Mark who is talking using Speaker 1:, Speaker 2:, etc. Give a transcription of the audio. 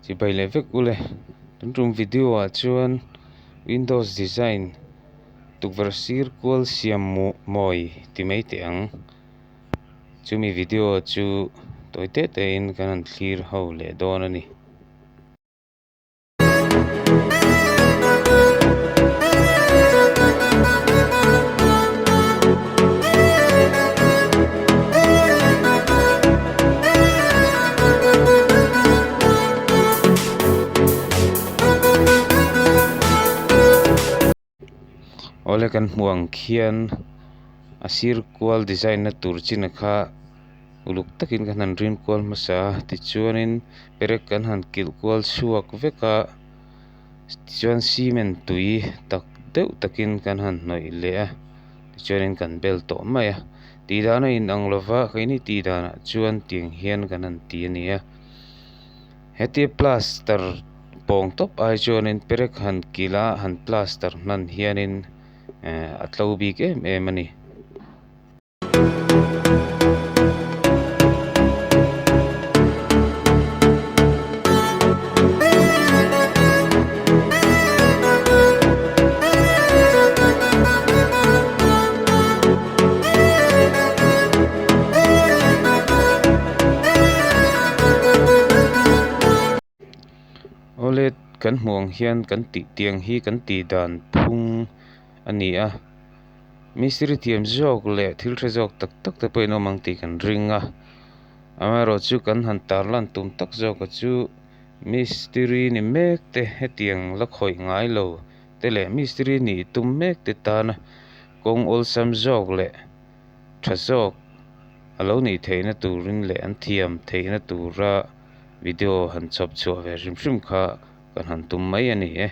Speaker 1: thì bây lấy vết ule trong video chuan Windows design tục versir kual siam mawi ti mai tiang chumi video chu toite tein kan clear ho le don ani ole kan muang khian asir kual design na turchin kha uluk takin kan han rin kual masa ti chuanin perek kan han kil kual suak veka chuan cement tui tak deuh takin kan han hnoi le a ti chuanin kan bel to mai a ti dana in ang lova khaini ti dana chuan tiang hian kan han ti ani a heti plaster pong top ai chuanin perek han kila han plaster nan hianin atlo bi ke mani ole kan muang hian kan ti tiang hi kan ti dan phung ani a mistri thiam jok le thil thre jok tak tak te pawh no mang ti kan ringa amaro chu kan han tar lan tum tak jok chu mistri ni mek te hetiang la khoi ngai lo te le mistri ni tum mek te ta na kong ol sam jok le tha jok alo ni theina turin le an thiam theina tura video han chop chu ve rim kha kan han tum mai ani e